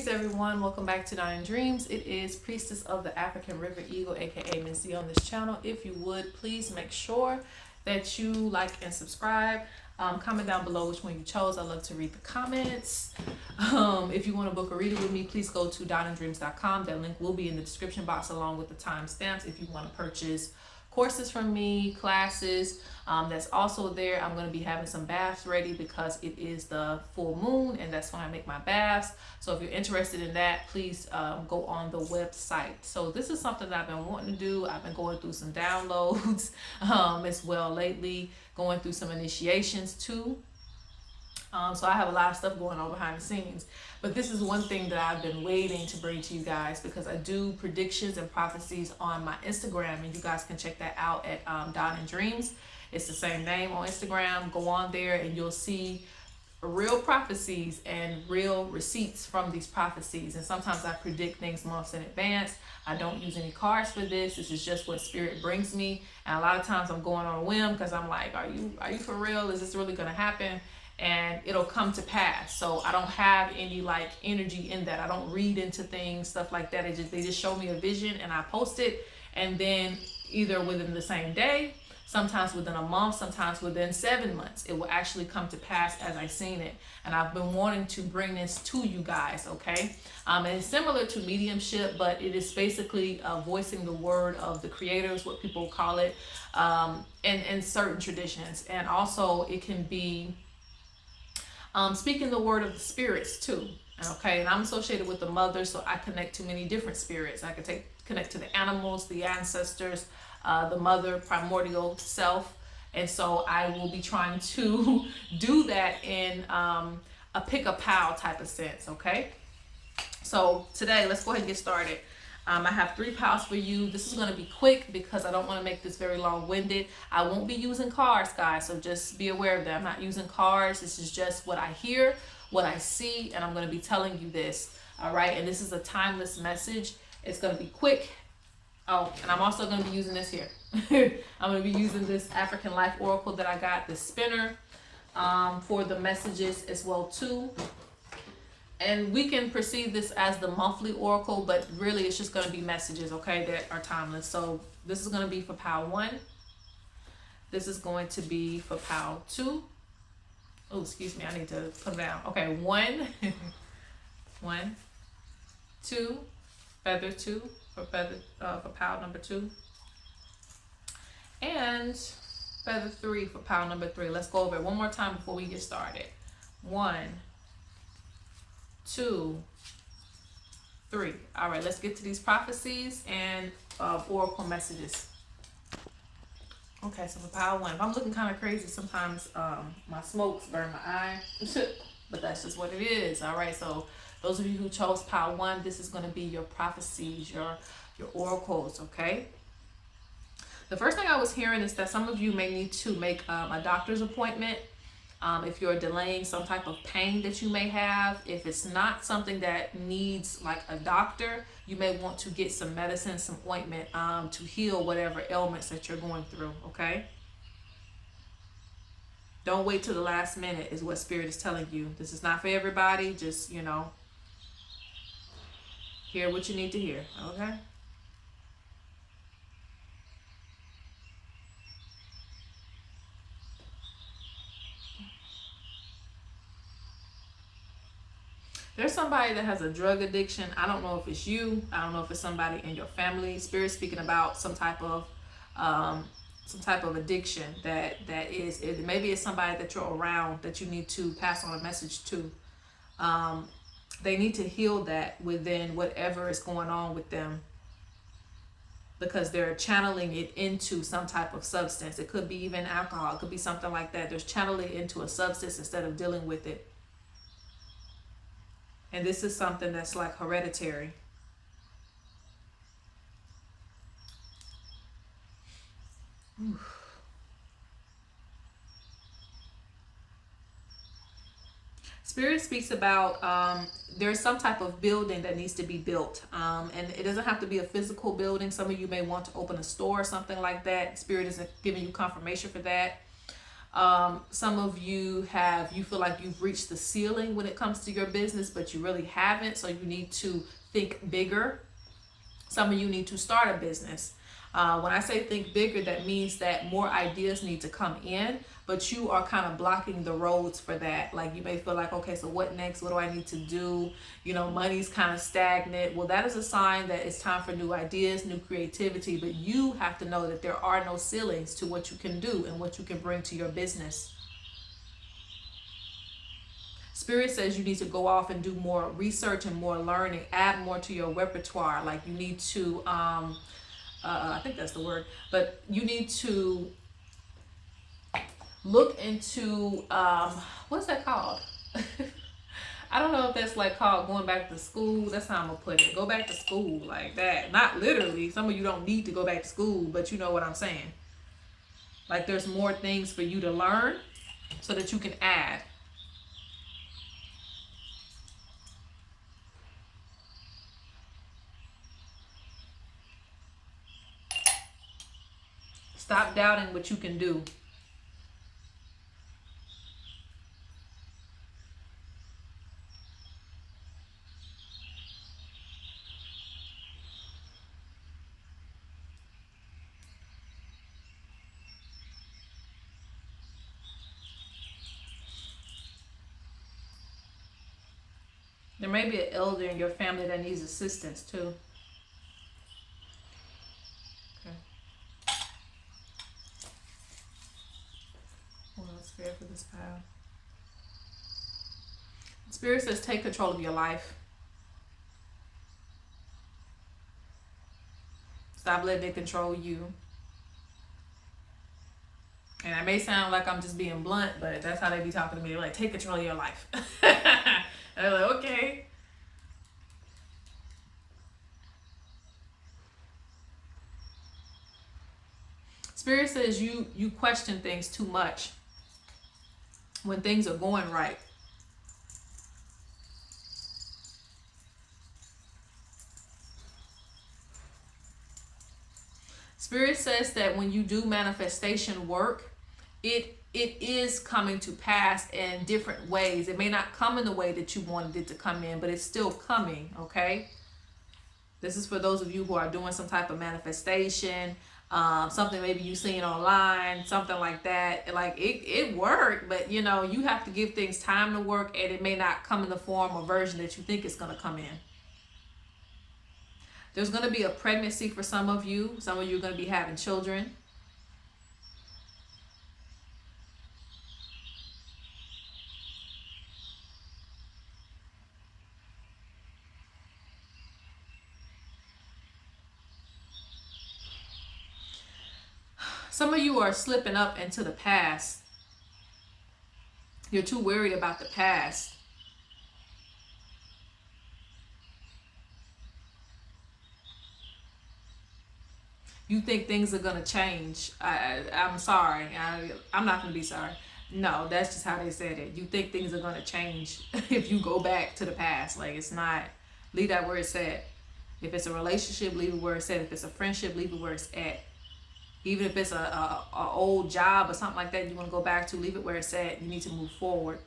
everyone, welcome back to Dying Dreams. It is Priestess of the African River Eagle, aka Ms.Z on this channel. If you would, please make sure that you like and subscribe. Comment down below which one you chose. I love to read the comments. If you want to book a reading with me, please go to diningdreams.com. That link will be in the description box along with the timestamps if you want to purchase courses from me, classes. That's also there. I'm going to be having some baths ready because it is the full moon and that's when I make my baths. So if you're interested in that, please go on the website. So this is something that I've been wanting to do. I've been going through some downloads as well lately, going through some initiations too. So I have a lot of stuff going on behind the scenes, but this is one thing that I've been waiting to bring to you guys because I do predictions and prophecies on my Instagram, and you guys can check that out at Dying Dreams. It's the same name on Instagram. Go on there and you'll see real prophecies and real receipts from these prophecies. And sometimes I predict things months in advance. I don't use any cards for this. This is just what spirit brings me. And a lot of times I'm going on a whim because I'm like, are you for real? Is this really going to happen? And it'll come to pass. So I don't have any like energy in that. I don't read into things, stuff like that. They just show me a vision and I post it, and then either within the same day, sometimes within a month, sometimes within 7 months, it will actually come to pass as I've seen it. And I've been wanting to bring this to you guys, okay? And it's similar to mediumship, but it is basically voicing the word of the creators, what people call it, in certain traditions. And also it can be speaking the word of the spirits too. Okay, and I'm associated with the mother, so I connect to many different spirits. I can connect to the animals, the ancestors, the mother, primordial self. And so I will be trying to do that in a pick-a-pow type of sense, okay? So today, let's go ahead and get started. I have 3 piles for you. This is going to be quick because I don't want to make this very long-winded. I won't be using cards, guys, so just be aware of that. I'm not using cards. This is just what I hear, what I see, and I'm going to be telling you this, all right? And this is a timeless message. It's going to be quick. Oh, and I'm also going to be using this here. I'm going to be using this African Life Oracle that I got, the spinner, for the messages as well, too. And we can perceive this as the monthly oracle, but really it's just going to be messages, okay, that are timeless. So this is going to be for pile 1. This is going to be for pile 2. Oh, excuse me, I need to put it down. Okay, 1, 1, 2, feather 2 for pile number 2, and feather 3 for pile number 3. Let's go over it one more time before we get started. 1, 2, 3. All right, let's get to these prophecies and oracle messages. Okay, so for pile 1, if I'm looking kind of crazy, sometimes my smokes burn my eye, but that's just what it is. All right, so those of you who chose pile 1, this is going to be your prophecies, your oracles, okay? The first thing I was hearing is that some of you may need to make a doctor's appointment. If you're delaying some type of pain that you may have, if it's not something that needs like a doctor, you may want to get some medicine, some ointment to heal whatever ailments that you're going through, okay? Don't wait till the last minute is what Spirit is telling you. This is not for everybody. Just, you know, hear what you need to hear, okay? There's somebody that has a drug addiction. I don't know if it's you. I don't know if it's somebody in your family. Spirit speaking about some type of addiction that is. Maybe it's somebody that you're around that you need to pass on a message to. They need to heal that within whatever is going on with them, because they're channeling it into some type of substance. It could be even alcohol. It could be something like that. They're channeling it into a substance instead of dealing with it. And this is something that's like hereditary. Oof. Spirit speaks about there's some type of building that needs to be built. And it doesn't have to be a physical building. Some of you may want to open a store or something like that. Spirit isn't giving you confirmation for that. Some of you feel like you've reached the ceiling when it comes to your business, but you really haven't. So you need to think bigger. Some of you need to start a business. When I say think bigger, that means that more ideas need to come in, but you are kind of blocking the roads for that. Like you may feel like, okay, so what next? What do I need to do? You know, money's kind of stagnant. Well, that is a sign that it's time for new ideas, new creativity, but you have to know that there are no ceilings to what you can do and what you can bring to your business. Spirit says you need to go off and do more research and more learning, add more to your repertoire. Like you need to, I think that's the word, but you need to look into, what's that called? I don't know if that's like called going back to school. That's how I'm gonna put it. Go back to school like that. Not literally. Some of you don't need to go back to school, but you know what I'm saying. Like there's more things for you to learn so that you can add. Stop doubting what you can do. There may be an elder in your family that needs assistance too. Okay. What else scared for this pile? Spirit says take control of your life. Stop letting it control you. And I may sound like I'm just being blunt, but that's how they be talking to me. They're like, take control of your life. And I'm like, okay. Spirit says you question things too much when things are going right. Spirit says that when you do manifestation work, it is coming to pass in different ways. It may not come in the way that you wanted it to come in, but it's still coming, okay? This is for those of you who are doing some type of manifestation, something maybe you've seen online, something like that. Like it worked, but you know, you have to give things time to work, and it may not come in the form or version that you think it's going to come in. There's going to be a pregnancy for some of you. Some of you are going to be having children. Some of you are slipping up into the past. You're too worried about the past. You think things are going to change. I'm sorry. I'm not going to be sorry. No, that's just how they said it. You think things are going to change if you go back to the past. Like, it's not. Leave that where it's at. If it's a relationship, leave it where it's at. If it's a friendship, leave it where it's at. Even if it's a old job or something like that you want to go back to, leave it where it's at. You need to move forward.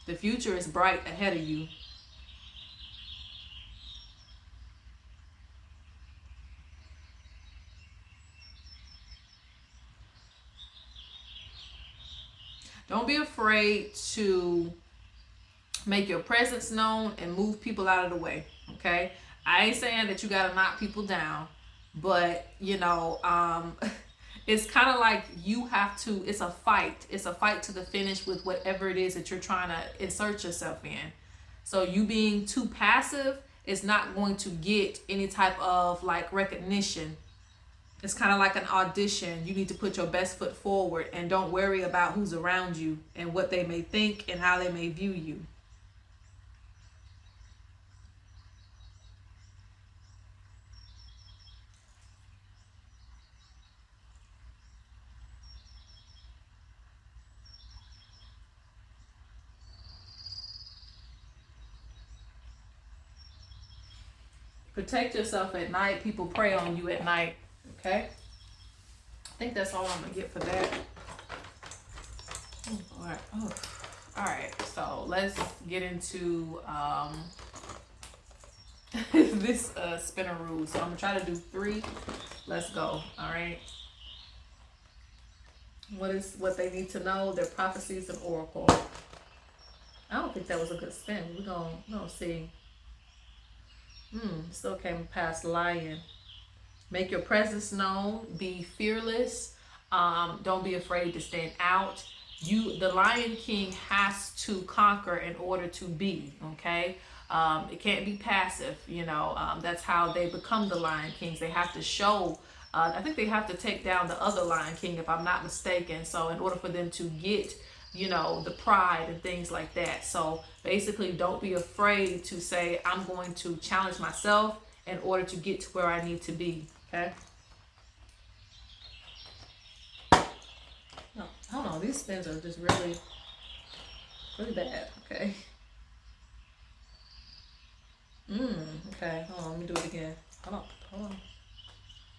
The future is bright ahead of you. Don't be afraid to make your presence known and move people out of the way, okay? I ain't saying that you got to knock people down, but, you know, it's kind of like you have to, it's a fight. It's a fight to the finish with whatever it is that you're trying to insert yourself in. So you being too passive is not going to get any type of like recognition. It's kind of like an audition. You need to put your best foot forward and don't worry about who's around you and what they may think and how they may view you. Protect yourself at night. People prey on you at night, okay? think that's all I'm gonna get for that. All right. Oh. All right. So let's get into this spinner rule. So I'm gonna try to do 3. Let's go. All right. What they need to know? Their prophecies and oracle. I don't think that was a good spin. We're gonna see. Still came past lion. Make your presence known. Be fearless. Don't be afraid to stand out. The Lion King has to conquer in order to be. Okay. It can't be passive. That's how they become the Lion Kings. They have to show. I think they have to take down the other Lion King, if I'm not mistaken. So in order for them to get, the pride and things like that. So basically, don't be afraid to say, I'm going to challenge myself in order to get to where I need to be. Okay. No, hold on. These spins are just really, really bad. Okay. Okay. Hold on. Let me do it again. Hold on.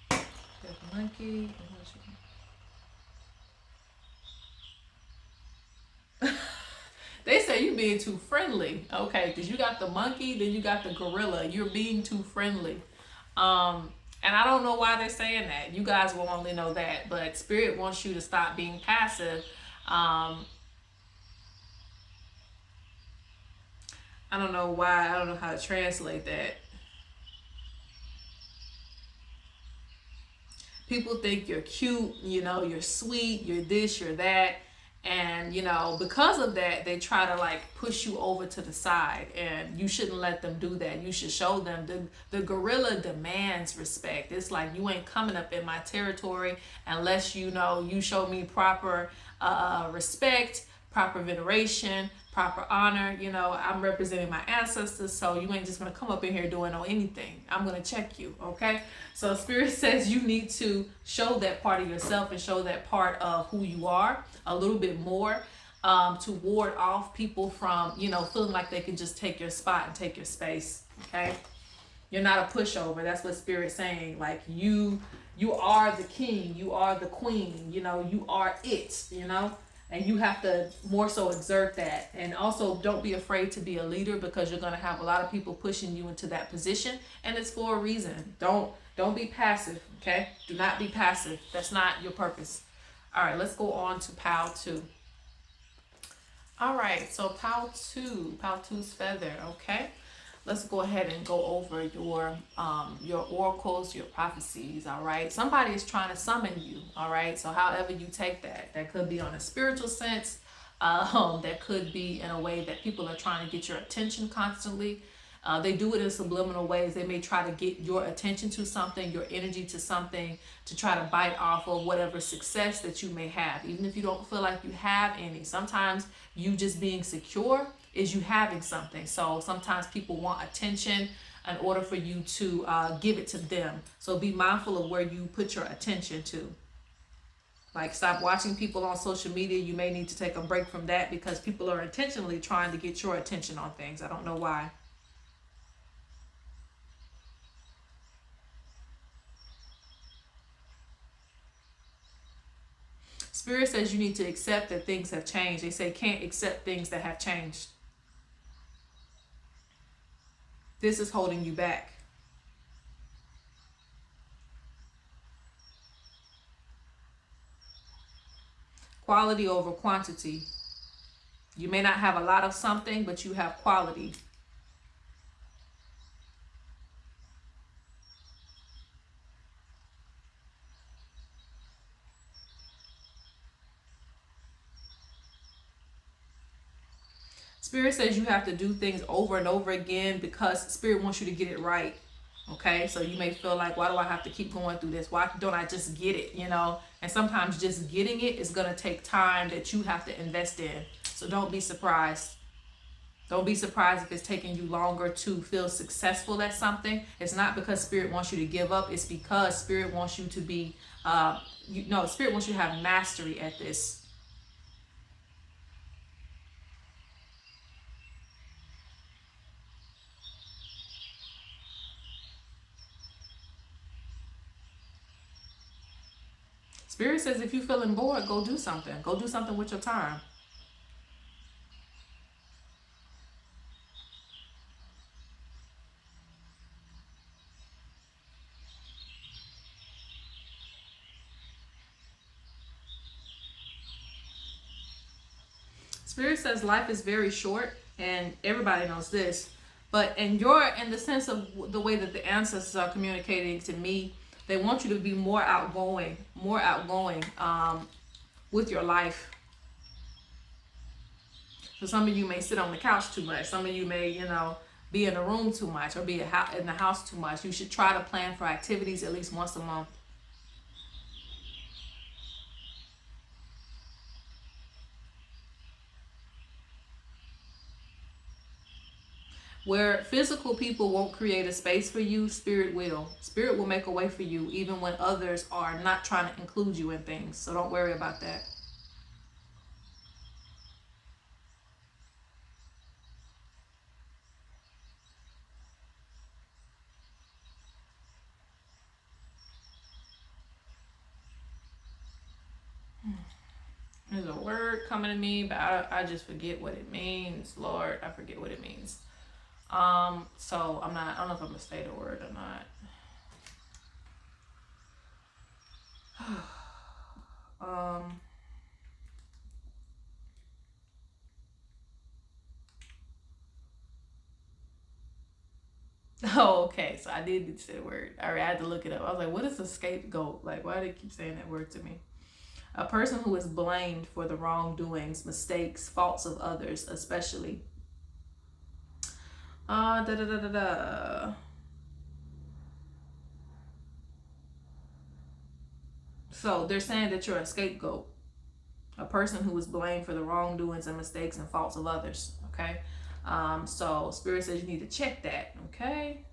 There's a monkey. They say you being too friendly. Okay, because you got the monkey, then you got the gorilla. You're being too friendly. And I don't know why they're saying that. You guys will only know that. But Spirit wants you to stop being passive. I don't know why. I don't know how to translate that. People think you're cute, you're sweet, you're this, you're that. And, because of that, they try to like push you over to the side, and you shouldn't let them do that. You should show them the gorilla demands respect. It's like, you ain't coming up in my territory unless, you show me proper respect, proper veneration, proper honor. I'm representing my ancestors, so you ain't just gonna come up in here doing anything. I'm gonna check you, okay? So Spirit says you need to show that part of yourself and show that part of who you are a little bit more, to ward off people from, feeling like they can just take your spot and take your space, okay? You're not a pushover. That's what Spirit's saying. Like, you are the king, you are the queen, you are it, and you have to more so exert that. And also, don't be afraid to be a leader, because you're going to have a lot of people pushing you into that position, and it's for a reason. Don't be passive, okay? Do not be passive. That's not your purpose. All right, let's go on to Pal 2. All right, so Pal 2's feather, okay? Let's go ahead and go over your oracles, your prophecies, all right? Somebody is trying to summon you, all right? So however you take that could be on a spiritual sense, that could be in a way that people are trying to get your attention constantly. They do it in subliminal ways. They may try to get your attention to something, your energy to something, to try to bite off of whatever success that you may have, even if you don't feel like you have any. Sometimes you just being secure is you having something. So sometimes people want attention in order for you to give it to them. So be mindful of where you put your attention to. Like, stop watching people on social media. You may need to take a break from that, because people are intentionally trying to get your attention on things. I don't know why. Spirit says you need to accept that things have changed. They say can't accept things that have changed. This is holding you back. Quality over quantity. You may not have a lot of something, but you have quality. Spirit says you have to do things over and over again, because Spirit wants you to get it right. Okay, so you may feel like, why do I have to keep going through this? Why don't I just get it? And sometimes just getting it is going to take time that you have to invest in. So don't be surprised. Don't be surprised if it's taking you longer to feel successful at something. It's not because Spirit wants you to give up. It's because Spirit wants you to be, Spirit wants you to have mastery at this. Spirit says if you're feeling bored, go do something. Go do something with your time. Spirit says life is very short, and everybody knows this. But in the sense of the way that the ancestors are communicating to me, they want you to be more outgoing, with your life. So some of you may sit on the couch too much. Some of you may, be in a room too much, or be in the house too much. You should try to plan for activities at least once a month. Where physical people won't create a space for you, spirit will. Spirit will make a way for you even when others are not trying to include you in things. So don't worry about that. There's a word coming to me, but I just forget what it means. Lord, I forget what it means. So I don't know if I'm gonna say the word or not. Oh, okay. So I did say the word. All right, I had to look it up. I was like, what is a scapegoat? Like, why do they keep saying that word to me? A person who is blamed for the wrongdoings, mistakes, faults of others, especially. Da da da da da. So they're saying that you're a scapegoat, a person who is blamed for the wrongdoings and mistakes and faults of others. Okay. So Spirit says you need to check that. Okay.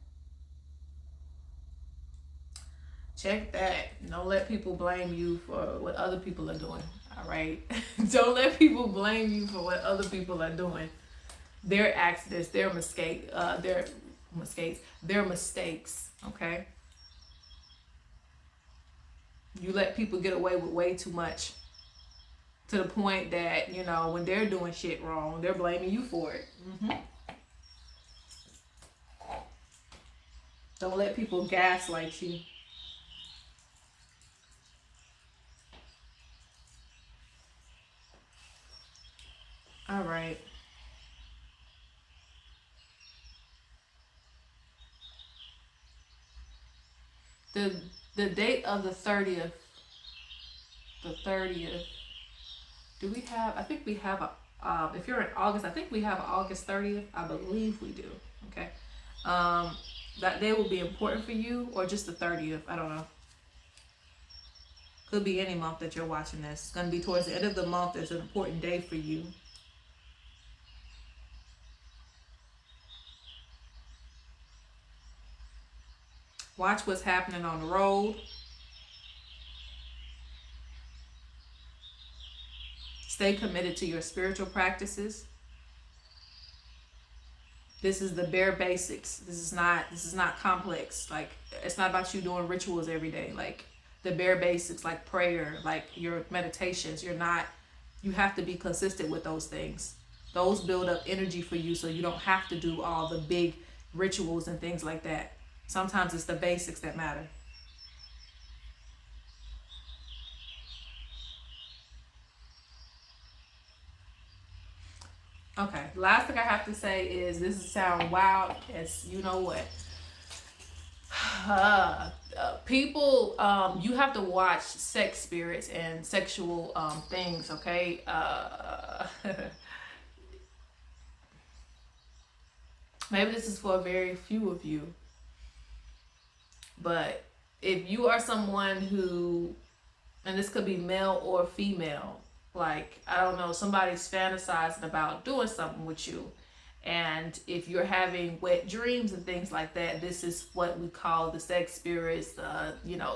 Check that. Don't let people blame you for what other people are doing. All right. Don't let people blame you for what other people are doing. Their accidents, their mistakes, their mistakes. Okay. You let people get away with way too much, to the point that, when they're doing shit wrong, they're blaming you for it. Don't let people gaslight you. All right. The date of the 30th. The 30th. Do we have? I think we have a. If you're in August, I think we have August 30th. I believe we do. Okay. That day will be important for you, or just the 30th. I don't know. Could be any month that you're watching this. It's going to be towards the end of the month. It's an important day for you. Watch what's happening on the road. Stay committed to your spiritual practices. This is the bare basics. This is not complex. Like, it's not about you doing rituals every day. Like, the bare basics, like prayer, like your meditations. You have to be consistent with those things. Those build up energy for you, so you don't have to do all the big rituals and things like that. Sometimes it's the basics that matter. Okay, last thing I have to say is, this sound wild as you know what. People, you have to watch sex spirits and sexual things, okay? Maybe this is for a very few of you. But if you are someone who, and this could be male or female, like, I don't know, somebody's fantasizing about doing something with you. And if you're having wet dreams and things like that, this is what we call the sex spirits.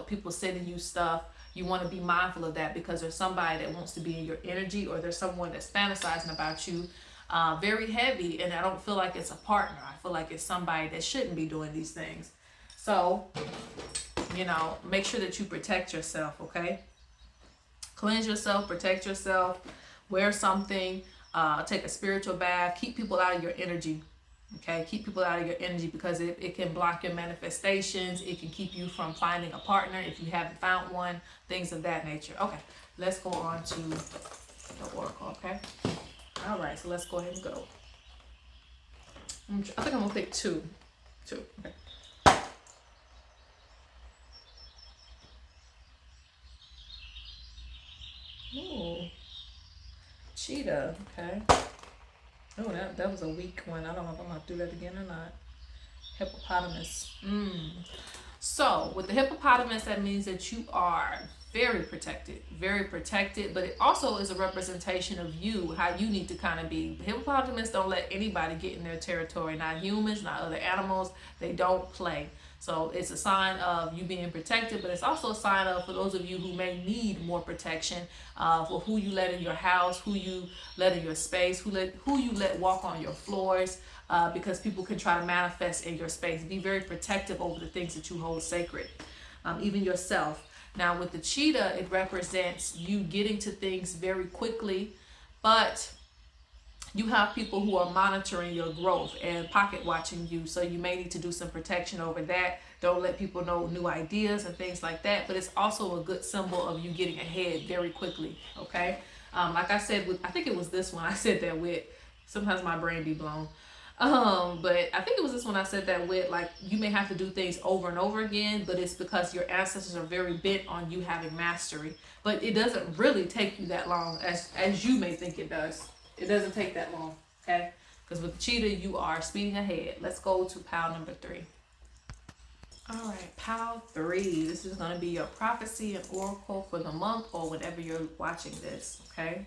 People sending you stuff. You want to be mindful of that, because there's somebody that wants to be in your energy, or there's someone that's fantasizing about you very heavy. And I don't feel like it's a partner. I feel like it's somebody that shouldn't be doing these things. So, make sure that you protect yourself, okay? Cleanse yourself, protect yourself, wear something, take a spiritual bath, keep people out of your energy. Okay, keep people out of your energy because it can block your manifestations. It can keep you from finding a partner if you haven't found one, things of that nature. Okay, let's go on to the oracle, okay? All right, so let's go ahead and go. I think I'm gonna pick two. Okay. Ooh, cheetah, okay. Oh, that was a weak one. I don't know if I'm gonna do that again or not. Hippopotamus. So with the hippopotamus, that means that you are very protected, but it also is a representation of you, how you need to kind of be. The hippopotamus don't let anybody get in their territory, not humans, not other animals. They don't play. So it's a sign of you being protected, but it's also a sign of, for those of you who may need more protection, for who you let in your house, who you let in your space, who you let walk on your floors, because people can try to manifest in your space. Be very protective over the things that you hold sacred, even yourself. Now with the cheetah, it represents you getting to things very quickly, but you have people who are monitoring your growth and pocket watching you, so you may need to do some protection over that. Don't let people know new ideas and things like that, but it's also a good symbol of you getting ahead very quickly, okay? Like I said, I think it was this one I said that with. Sometimes my brain be blown. But I think it was this one I said that with, like, you may have to do things over and over again, but it's because your ancestors are very bent on you having mastery. But it doesn't really take you that long as you may think it does. It doesn't take that long, okay? Because with the cheetah, you are speeding ahead. Let's go to pile number 3. All right, pile 3. This is going to be your prophecy and oracle for the month or whenever you're watching this, okay?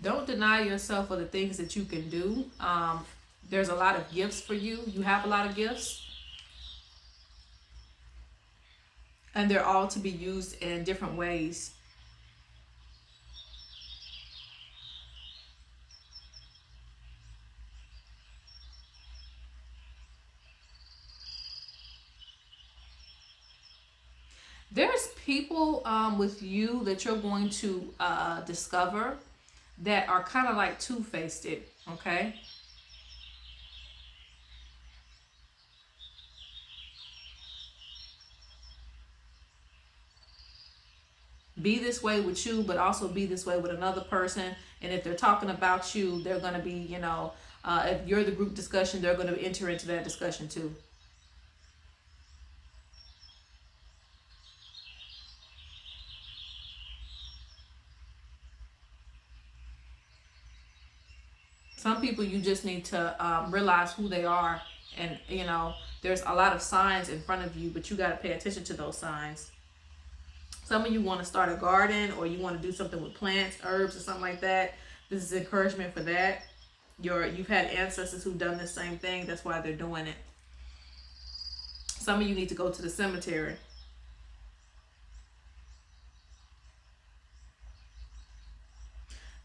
Don't deny yourself for the things that you can do. There's a lot of gifts for you. You have a lot of gifts, and they're all to be used in different ways. There's people with you that you're going to discover that are kind of like two-faced, okay? Be this way with you, but also be this way with another person. And if they're talking about you, they're going to be, if you're the group discussion, they're going to enter into that discussion too. Some people, you just need to realize who they are. And, there's a lot of signs in front of you, but you got to pay attention to those signs. Some of you want to start a garden, or you want to do something with plants, herbs, or something like that. This is encouragement for that. You've had ancestors who've done the same thing. That's why they're doing it. Some of you need to go to the cemetery.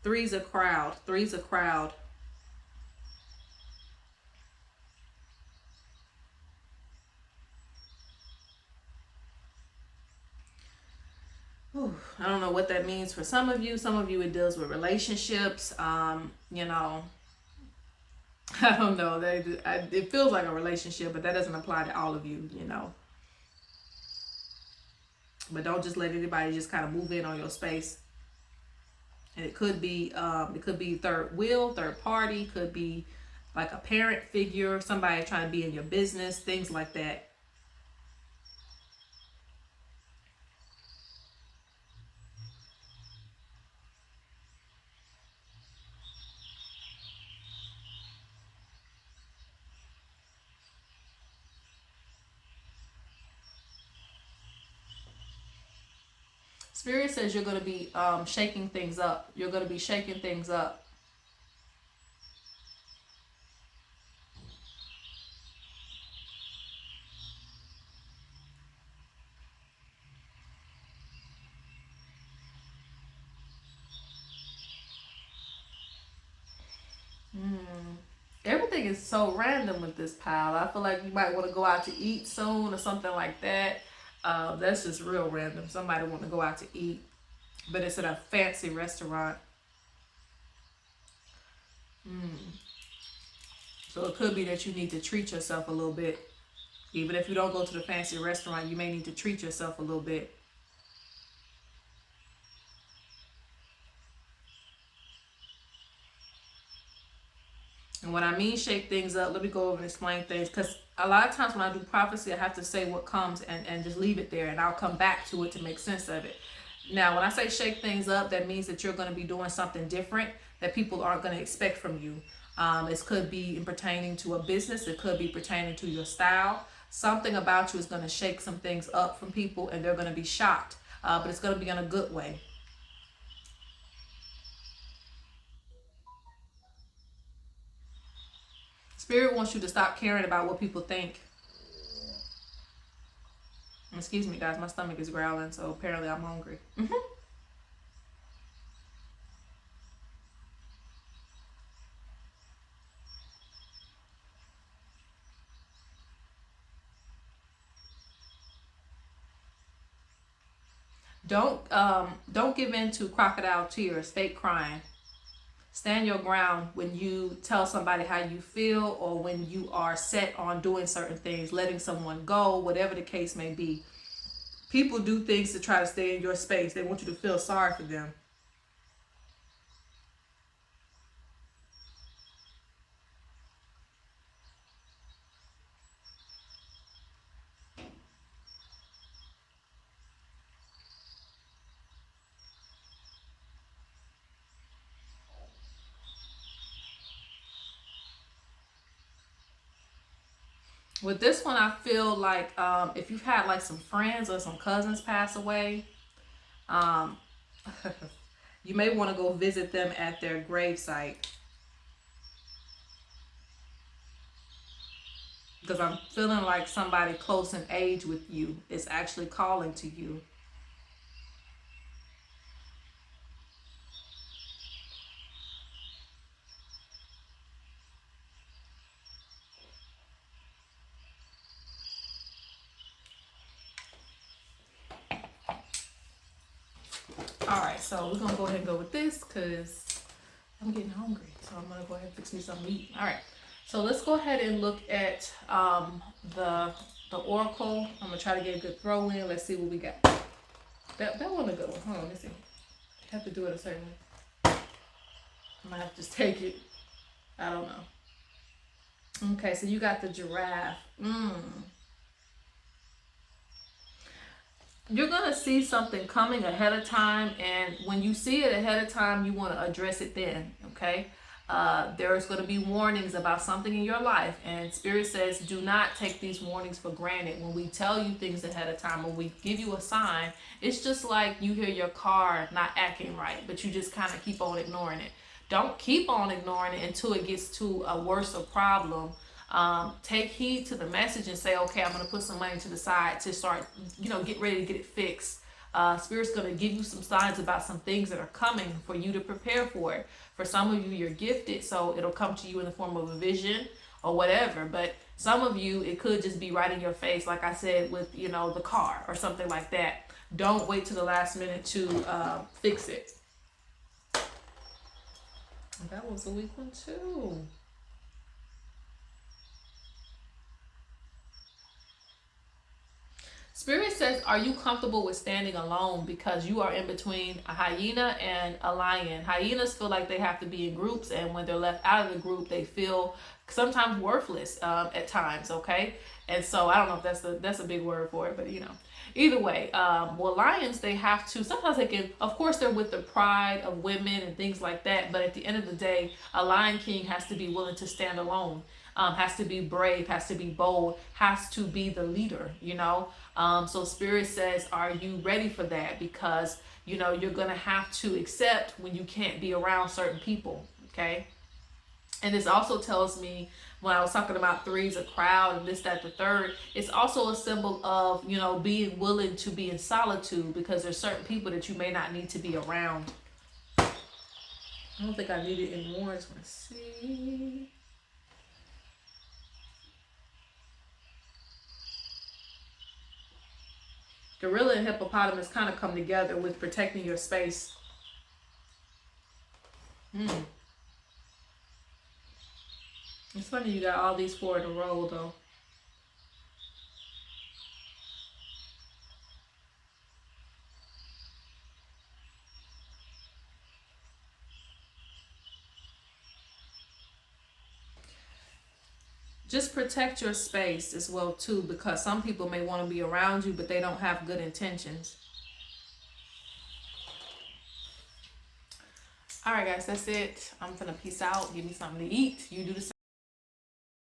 Three's a crowd. Three's a crowd. I don't know what that means for some of you. Some of you, it deals with relationships. I don't know. It feels like a relationship, but that doesn't apply to all of you, But don't just let anybody just kind of move in on your space. And it could be third wheel, third party, could be like a parent figure, somebody trying to be in your business, things like that. Spirit says you're going to be shaking things up. You're going to be shaking things up. everything is so random with this pile. I feel like you might want to go out to eat soon or something like that. That's just real random. Somebody want to go out to eat, but it's at a fancy restaurant. So it could be that you need to treat yourself a little bit. Even if you don't go to the fancy restaurant, you may need to treat yourself a little bit. And when I mean shake things up, let me go over and explain things. Because a lot of times when I do prophecy, I have to say what comes and just leave it there. And I'll come back to it to make sense of it. Now, when I say shake things up, that means that you're going to be doing something different that people aren't going to expect from you. It could be pertaining to a business. It could be pertaining to your style. Something about you is going to shake some things up from people, and they're going to be shocked. But it's going to be in a good way. Spirit wants you to stop caring about what people think. Excuse me, guys. My stomach is growling, so apparently I'm hungry. Don't give in to crocodile tears, fake crying. Stand your ground when you tell somebody how you feel, or when you are set on doing certain things, letting someone go, whatever the case may be. People do things to try to stay in your space. They want you to feel sorry for them. With this one, I feel like if you've had like some friends or some cousins pass away, um, you may want to go visit them at their gravesite. Because I'm feeling like somebody close in age with you is actually calling to you. All right, so we're gonna go ahead and go with this because I'm getting hungry. So I'm gonna go ahead and fix me something to eat. All right, so let's go ahead and look at the oracle. I'm gonna try to get a good throw in. Let's see what we got. That one a good one. Hold on, let's see. I have to do it a certain way. I might have to just take it. I don't know. Okay, so you got the giraffe. You're going to see something coming ahead of time, and when you see it ahead of time, you want to address it then, okay? There's going to be warnings about something in your life, and Spirit says do not take these warnings for granted. When we tell you things ahead of time, when we give you a sign, it's just like you hear your car not acting right, but you just kind of keep on ignoring it. Don't keep on ignoring it until it gets to a worse problem. Take heed to the message and say, okay, I'm going to put some money to the side to start, get ready to get it fixed. Spirit's going to give you some signs about some things that are coming for you to prepare for it. For some of you, you're gifted, so it'll come to you in the form of a vision or whatever. But some of you, it could just be right in your face, like I said, with, the car or something like that. Don't wait till the last minute to fix it. That was a weak one too. Spirit says, are you comfortable with standing alone? Because you are in between a hyena and a lion. Hyenas feel like they have to be in groups, and when they're left out of the group, they feel sometimes worthless at times, okay? And so I don't know if that's a big word for it, but either way, lions, they have to, sometimes they can, of course they're with the pride of women and things like that, but at the end of the day, a lion king has to be willing to stand alone, has to be brave, has to be bold, has to be the leader, so Spirit says, are you ready for that? Because, you're going to have to accept when you can't be around certain people, okay? And this also tells me, when I was talking about threes, a crowd, and this, that, the third, it's also a symbol of, being willing to be in solitude, because there's certain people that you may not need to be around. I don't think I need it in orange. Let's see. Gorilla and hippopotamus kind of come together with protecting your space. It's funny you got all these 4 in a row though. Just protect your space as well too, because some people may want to be around you, but they don't have good intentions. All right, guys, that's it. I'm gonna peace out. Give me something to eat. You do the same.